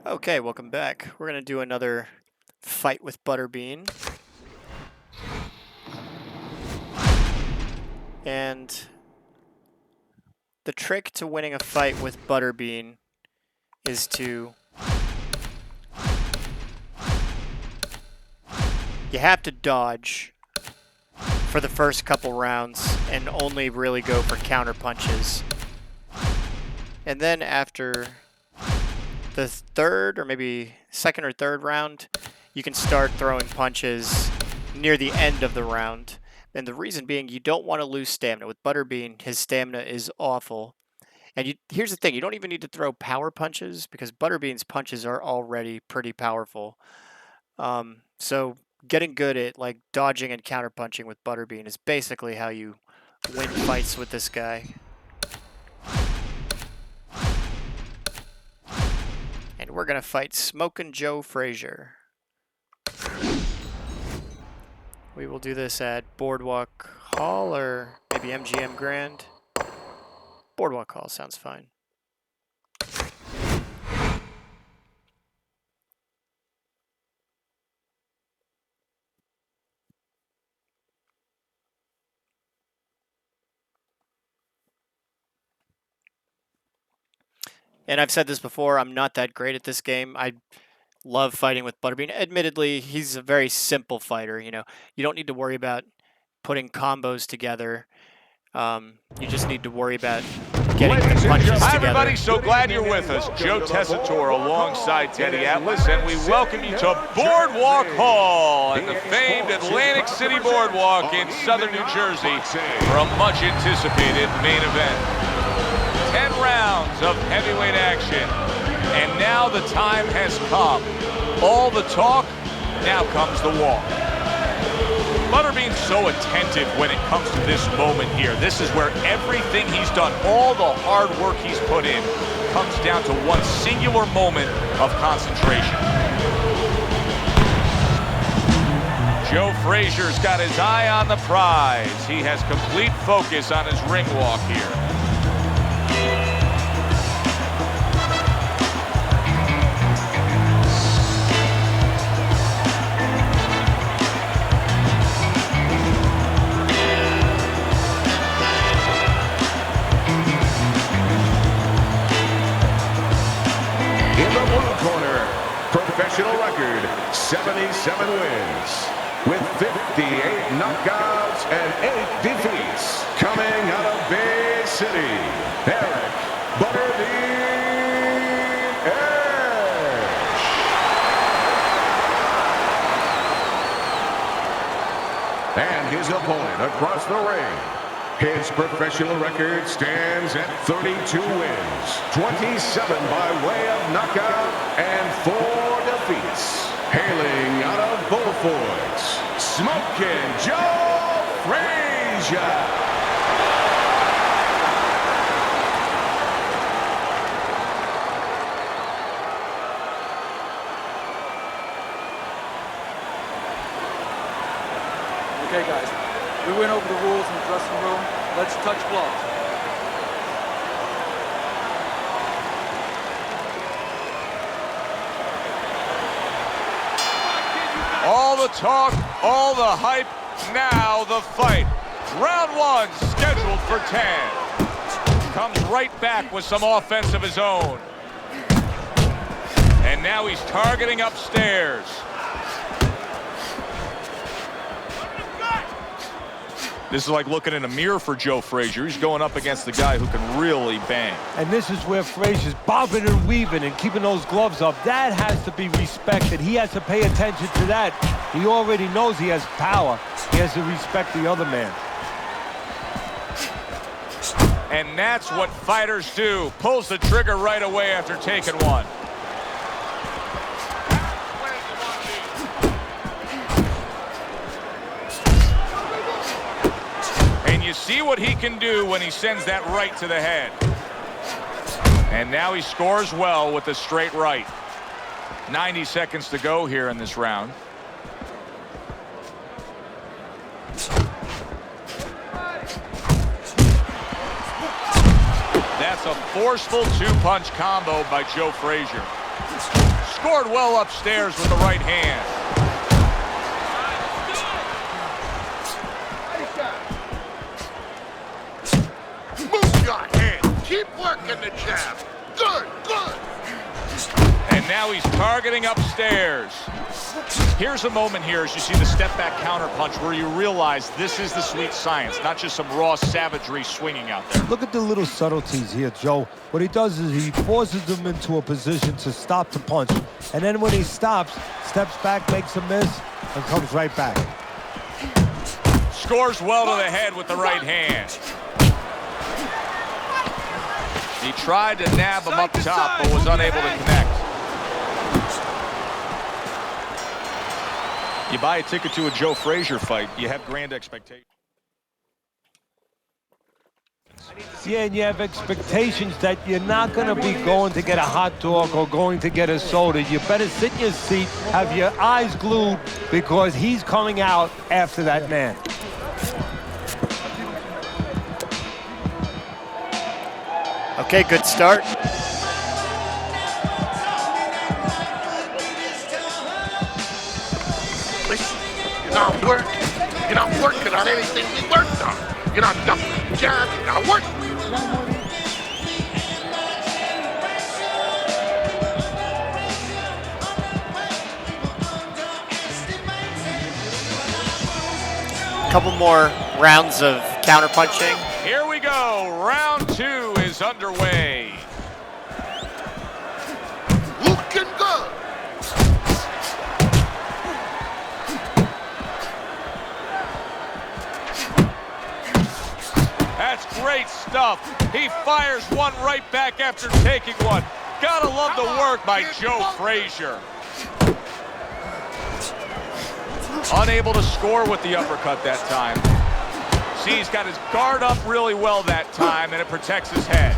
Okay, welcome back. We're going to do another fight with ButterBean. And the trick to winning a fight with ButterBean is to... You have to dodge for the first couple rounds and only really go for counter punches. And then after the third or maybe second or third round, you can start throwing punches near the end of the round. And the reason being, you don't want to lose stamina. With ButterBean, his stamina is awful. And here's the thing, you don't even need to throw power punches because ButterBean's punches are already pretty powerful. So getting good at like dodging and counterpunching with ButterBean is basically how you win fights with this guy. And we're gonna fight Smokin Joe Frazier. We will do this at Boardwalk Hall or maybe MGM Grand. Boardwalk Hall sounds fine. And I've said this before, I'm not that great at this game. I love fighting with ButterBean. Admittedly, he's a very simple fighter. You know, you don't need to worry about putting combos together. You just need to worry about getting the punches together. Hi, everybody. So glad you're with us. Joe Tessitore alongside Teddy Atlas, and we welcome you to Boardwalk Hall and the famed Atlantic City Boardwalk in southern New Jersey for a much-anticipated main event. 10 rounds of heavyweight action, and now the time has come. All the talk, now comes the walk. ButterBean's so attentive when it comes to this moment here. This is where everything he's done, all the hard work he's put in, comes down to one singular moment of concentration. Joe Frazier's got his eye on the prize. He has complete focus on his ring walk here. Professional record, 77 wins, with 58 knockouts and 8 defeats. Coming out of Bay City, Eric ButterBean Edge. And his opponent across the ring. His professional record stands at 32 wins, 27 by way of knockout, and 4 defeats. Hailing out of Beaufort, Smokin Joe Frazier. Okay, guys. We went over the rules in the dressing room. Let's touch gloves. All the talk, all the hype, now the fight. Round 1 scheduled for 10. Comes right back with some offense of his own. And now he's targeting upstairs. This is like looking in a mirror for Joe Frazier. He's going up against the guy who can really bang. And this is where Frazier's bobbing and weaving and keeping those gloves up. That has to be respected. He has to pay attention to that. He already knows he has power. He has to respect the other man. And that's what fighters do. Pulls the trigger right away after taking one. You see what he can do when he sends that right to the head. And now he scores well with the straight right. 90 seconds to go here in this round. That's a forceful 2-punch combo by Joe Frazier. Scored well upstairs with the right hand. Move your hand. Keep working the jab. Good, good. And now he's targeting upstairs. Here's a moment here as you see the step back counter punch where you realize this is the sweet science, not just some raw savagery swinging out there. Look at the little subtleties here, Joe. What he does is he forces them into a position to stop the punch. And then when he stops, steps back, makes a miss, and comes right back. Scores well to the head with the right hand. He tried to nab him up top, but was unable to connect. You buy a ticket to a Joe Frazier fight, you have grand expectations. Yeah, and you have expectations that you're not going to be going to get a hot dog or going to get a soda. You better sit in your seat, have your eyes glued, because he's coming out after that man. Okay, good start. Listen, you're not working on anything we worked on. You're not ducking the jab, you're not working. Couple more rounds of counterpunching. Here we go. Round 2 is underway. Looking good. That's great stuff. He fires one right back after taking one. Gotta love the work by Joe Frazier. Unable to score with the uppercut that time. See, he's got his guard up really well that time, and it protects his head.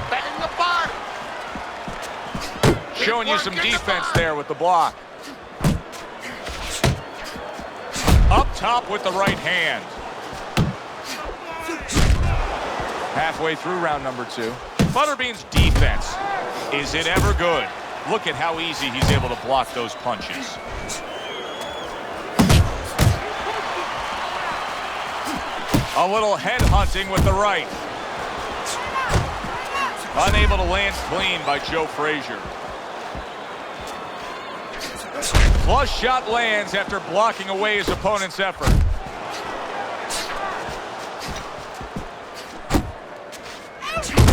Bang the bar. Showing you some defense there with the block. Up top with the right hand. Halfway through round number 2. ButterBean's defense, is it ever good? Look at how easy he's able to block those punches. A little head hunting with the right. Unable to land clean by Joe Frazier. Flush shot lands after blocking away his opponent's effort.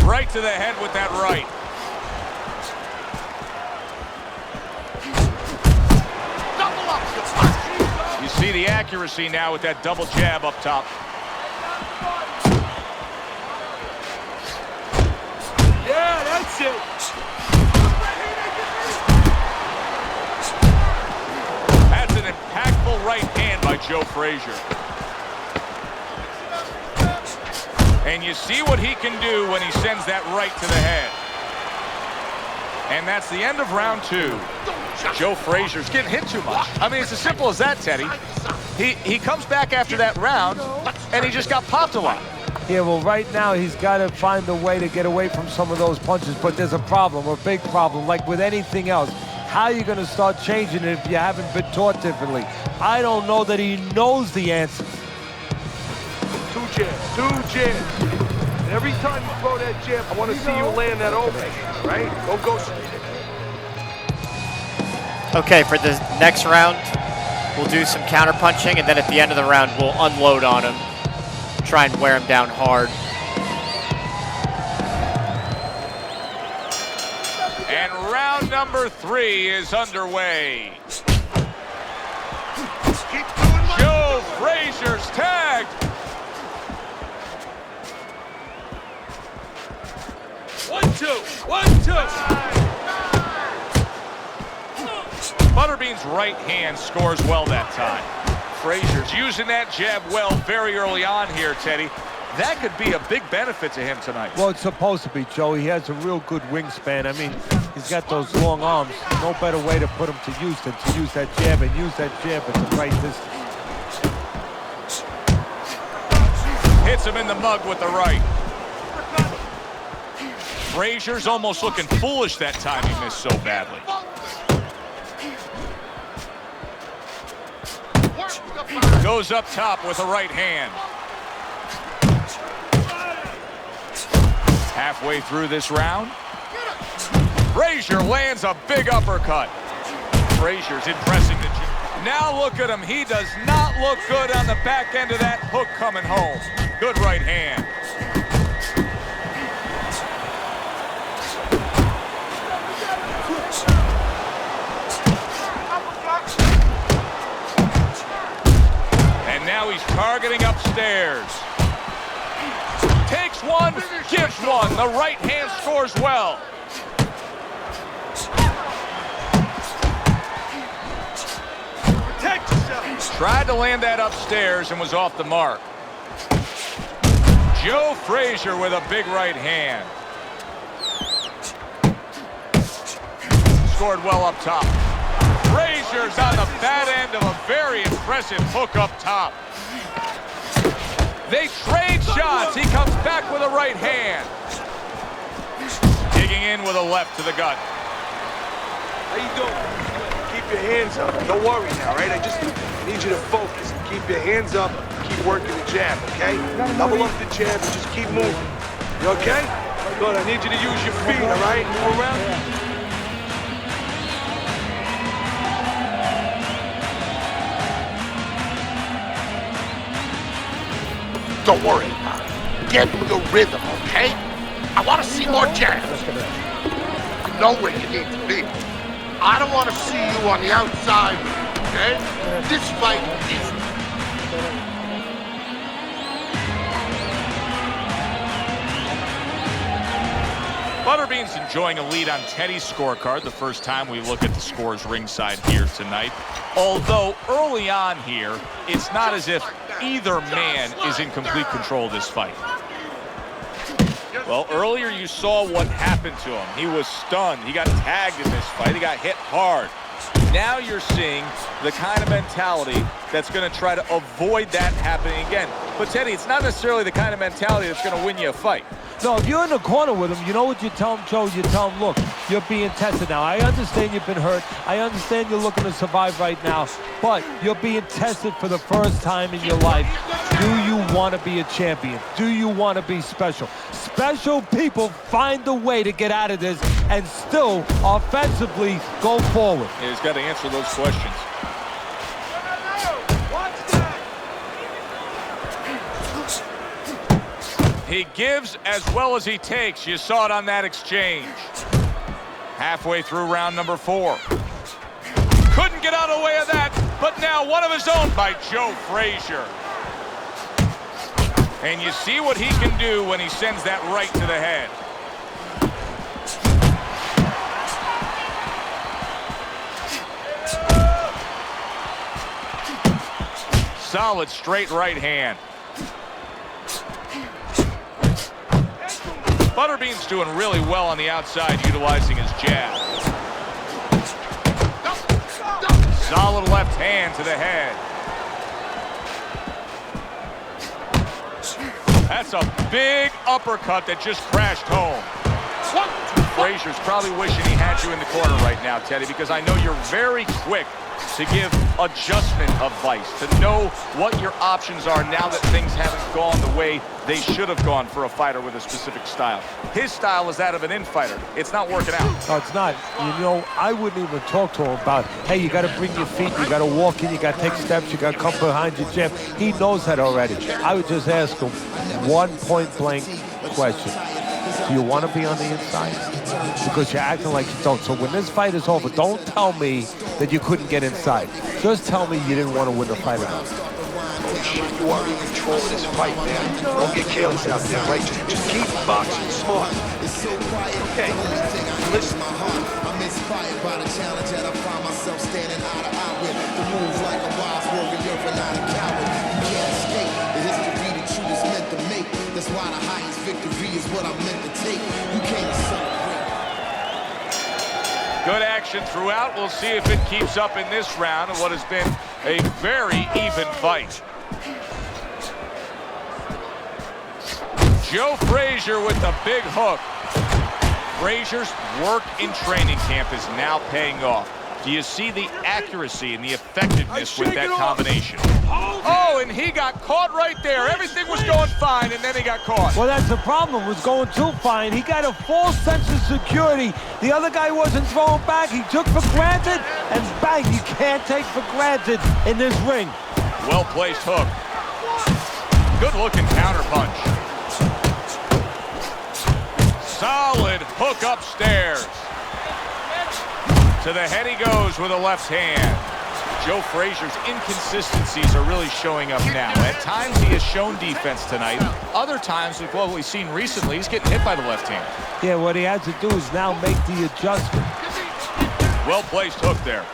Right to the head with that right. Double up your punch. You see the accuracy now with that double jab up top. Yeah, that's it. That's an impactful right hand by Joe Frazier. And you see what he can do when he sends that right to the head. And that's the end of round 2. Joe Frazier's getting hit too much. I mean, it's as simple as that, Teddy. He comes back after that round, and he just got popped a lot. Yeah, well, right now he's got to find a way to get away from some of those punches, but there's a problem, a big problem, like with anything else. How are you going to start changing it if you haven't been taught differently? I don't know that he knows the answer. Two jabs. And every time you throw that jab, I want to see you land that open, right? Don't go straight. Okay, for the next round, we'll do some counterpunching, and then at the end of the round, we'll unload on him. Try and wear him down hard. And round number 3 is underway. Joe Frazier's tagged. One, two. ButterBean's right hand scores well that time. Frazier's using that jab well very early on here, Teddy. That could be a big benefit to him tonight. Well, it's supposed to be, Joe. He has a real good wingspan. I mean, he's got those long arms. No better way to put him to use than to use that jab and use that jab at the right distance. Hits him in the mug with the right. Frazier's almost looking foolish that time he missed so badly. Goes up top with a right hand. Halfway through this round, Frazier lands a big uppercut. Frazier's impressing the gym. Now look at him. He does not look good on the back end of that hook coming home. Good right hand. And now he's targeting upstairs. Takes one, gives one. The right hand scores well. Protect yourself. Tried to land that upstairs and was off the mark. Joe Frazier with a big right hand. Scored well up top. Frazier's on the bad end of a very impressive hook up top. They trade shots. He comes back with a right hand. Digging in with a left to the gut. How you doing? Keep your hands up. Don't worry now, right? I just need you to focus. Keep your hands up. Keep working the jab, okay? Double up the jab and just keep moving. You okay? Good. I need you to use your feet, all right? Move around. Don't worry about it. Get in the rhythm, okay? I want to see more jabs. You know where you need to be. I don't want to see you on the outside, okay? This fight is... ButterBean's enjoying a lead on Teddy's scorecard the first time we look at the scores ringside here tonight. Although early on here, it's not as if either man is in complete control of this fight. Well, earlier you saw what happened to him. He was stunned. He got tagged in this fight. He got hit hard. Now you're seeing the kind of mentality that's going to try to avoid that happening again. But Teddy, it's not necessarily the kind of mentality that's going to win you a fight. No, if you're in the corner with him, you know what you tell him, Joe? You tell him, look, you're being tested now. I understand you've been hurt. I understand you're looking to survive right now, but you're being tested for the first time in your life. Do you want to be a champion? Do you want to be special? Special people find a way to get out of this and still offensively go forward. Yeah, he's got to answer those questions. He gives as well as he takes. You saw it on that exchange. Halfway through round number 4. Couldn't get out of the way of that, but now one of his own by Joe Frazier. And you see what he can do when he sends that right to the head. Solid straight right hand. ButterBean's doing really well on the outside, utilizing his jab. Solid left hand to the head. That's a big uppercut that just crashed home. Frazier's probably wishing he had you in the corner right now, Teddy, because I know you're very quick to give adjustment advice, to know what your options are now that things haven't gone the way they should have gone for a fighter with a specific style. His style is that of an infighter. It's not working out. No, it's not. You know, I wouldn't even talk to him about, hey, you got to bring your feet, you got to walk in, you got to take steps, you got to come behind your jab. He knows that already. I would just ask him one point-blank question. Do you want to be on the inside? Because you're acting like you don't. So when this fight is over, don't tell me that you couldn't get inside. Just tell me you didn't want to win the fight enough. You are in control of this fight, man. Don't get careless out there, right? Just keep boxing smart. Okay, listen. I'm inspired by the challenge that I find myself standing eye to eye with. The moves like a wise warrior, but not a coward. You can't escape the history that you was meant to make. Good action throughout. We'll see if it keeps up in this round of what has been a very even fight. Joe Frazier with the big hook. Frazier's work in training camp is now paying off. Do you see the accuracy and the effectiveness with that combination? Oh, and he got caught right there. Everything was going fine, and then he got caught. Well, that's the problem. It was going too fine. He got a false sense of security. The other guy wasn't throwing back. He took for granted, and bang, you can't take for granted in this ring. Well-placed hook. Good-looking counterpunch. Solid hook upstairs. To the head he goes with a left hand. Joe Frazier's inconsistencies are really showing up now. At times he has shown defense tonight. Other times, with what we've seen recently, he's getting hit by the left hand. Yeah, what he has to do is now make the adjustment. Well-placed hook there.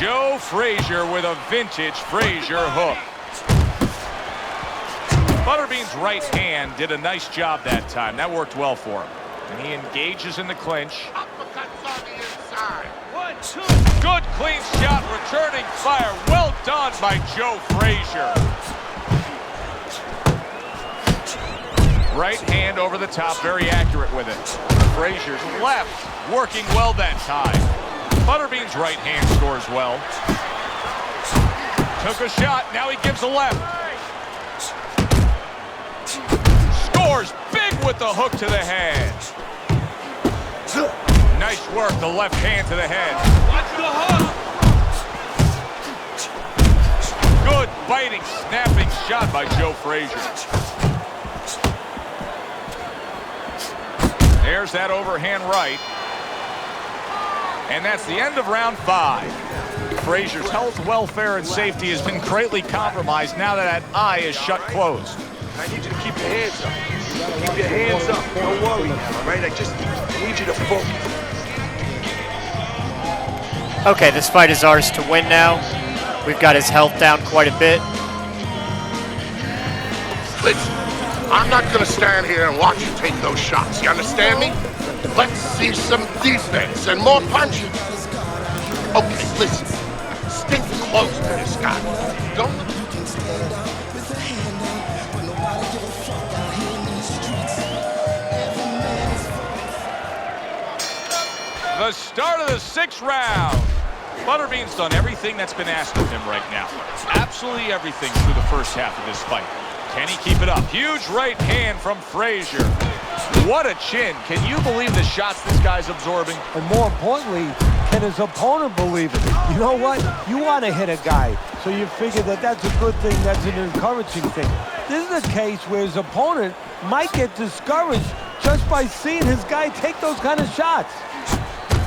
Joe Frazier with a vintage Frazier hook. ButterBean's right hand did a nice job that time. That worked well for him. And he engages in the clinch. Uppercuts on the inside. 1, 2. Good clean shot, returning fire. Well done by Joe Frazier. Right hand over the top, very accurate with it. Frazier's left, working well that time. ButterBean's right hand scores well. Took a shot, now he gives a left. Scores big with the hook to the head. Nice work, the left hand to the head. Watch the hook. Good biting, snapping shot by Joe Frazier. There's that overhand right. And that's the end of round 5. Frazier's health, welfare, and safety has been greatly compromised now that eye is shut closed. I need you to keep your hands up. Keep your hands up. Don't worry now, all right? I need you to focus. Okay, this fight is ours to win now. We've got his health down quite a bit. Listen, I'm not going to stand here and watch you take those shots. You understand me? Let's see some defense and more punches. Okay, listen. Stick close to this guy. Don't... The start of the 6th round. ButterBean's done everything that's been asked of him right now. Absolutely everything through the first half of this fight. Can he keep it up? Huge right hand from Frazier. What a chin. Can you believe the shots this guy's absorbing? And more importantly, can his opponent believe it? You know what? You want to hit a guy, so you figure that that's a good thing, that's an encouraging thing. This is a case where his opponent might get discouraged just by seeing his guy take those kind of shots.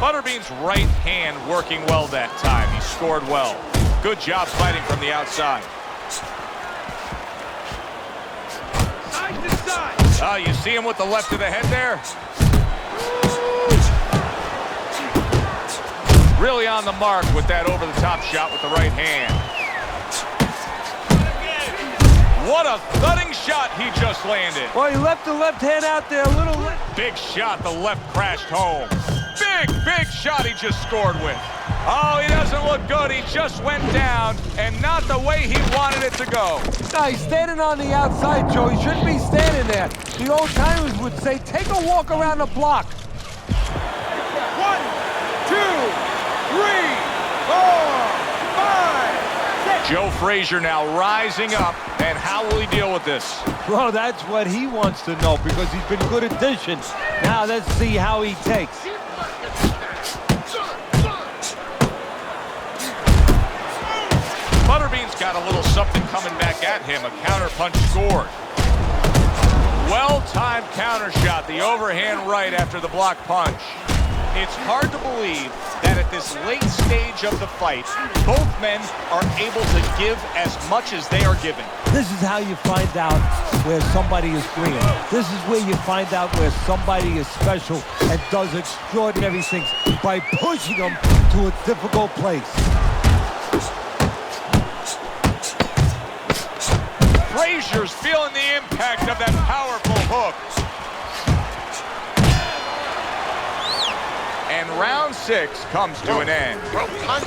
ButterBean's right hand working well that time. He scored well. Good job fighting from the outside. Side to side. Oh, you see him with the left of the head there? Really on the mark with that over-the-top shot with the right hand. What a thudding shot he just landed. Well, he left the left hand out there a little... Big shot, the left crashed home. Big shot he just scored with. Oh, he doesn't look good. He just went down, and not the way he wanted it to go. No, he's standing on the outside, Joe. He shouldn't be standing there. The old timers would say, take a walk around the block. 1, 2, 3, 4, 5, 6. Joe Frazier now rising up, and how will he deal with this? Well, that's what he wants to know because he's been good additions. Now let's see how he takes. ButterBean's got a little something coming back at him. A counterpunch scored. Well-timed counter shot, the overhand right after the block punch. It's hard to believe that at this late stage of the fight, both men are able to give as much as they are giving. This is how you find out where somebody is green. This is where you find out where somebody is special and does extraordinary things by pushing them to a difficult place. Frazier's feeling the impact of that powerful hook. And round 6 comes to an end.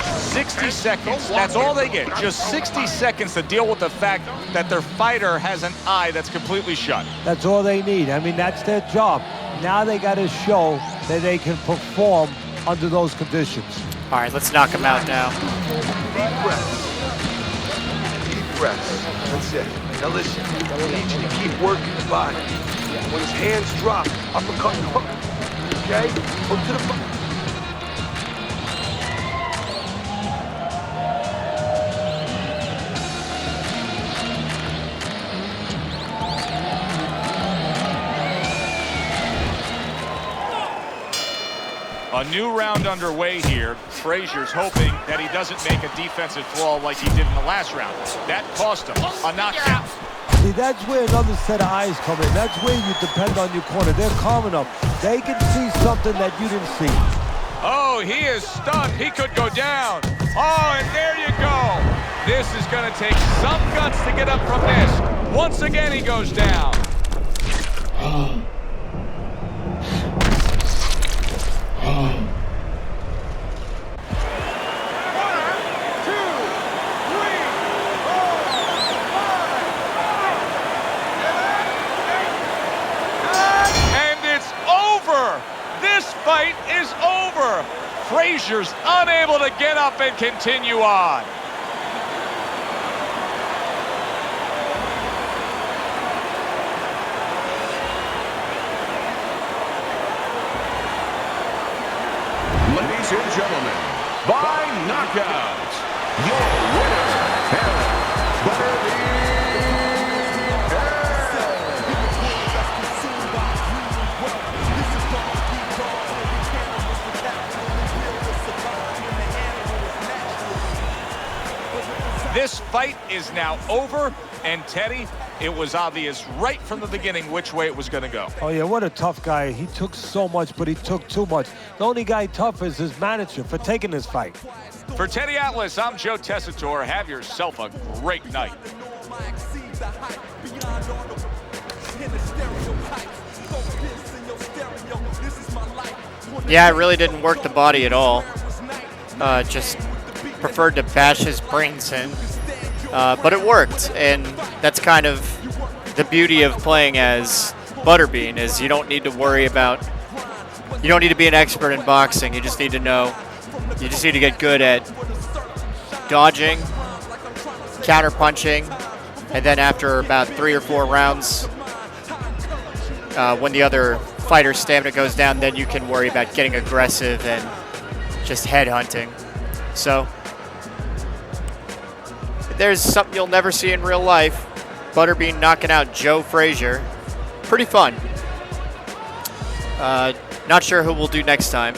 60 seconds, that's all they get. Just 60 seconds to deal with the fact that their fighter has an eye that's completely shut. That's all they need. I mean, that's their job. Now they got to show that they can perform under those conditions. All right, let's knock him out now. Deep breaths. Deep breaths. That's it. Now listen, I need you to keep working the body. When his hands drop, uppercut and hook. Okay? Hook to the body. A new round underway here. Frazier's hoping that he doesn't make a defensive flaw like he did in the last round. That cost him a knockout. See, that's where another set of eyes come in. That's where you depend on your corner. They're calm enough. They can see something that you didn't see. Oh, he is stunned. He could go down. Oh, and there you go. This is going to take some guts to get up from this. Once again, he goes down. This fight is over. Frazier's unable to get up and continue on. Ladies and gentlemen, by knockout, your winner, ButterBean. This fight is now over, and Teddy, it was obvious right from the beginning which way it was going to go. Oh, yeah, what a tough guy. He took so much, but he took too much. The only guy tough is his manager for taking this fight. For Teddy Atlas, I'm Joe Tessitore. Have yourself a great night. Yeah, it really didn't work the body at all. Just preferred to bash his brains in. But it worked, and that's kind of the beauty of playing as ButterBean, is you don't need to worry about, you don't need to be an expert in boxing. You just need to know, you just need to get good at dodging, counter-punching, and then after about 3 or 4 rounds, when the other fighter's stamina goes down, then you can worry about getting aggressive and just headhunting. So there's something you'll never see in real life. ButterBean knocking out Joe Frazier. Pretty fun. Not sure who we'll do next time.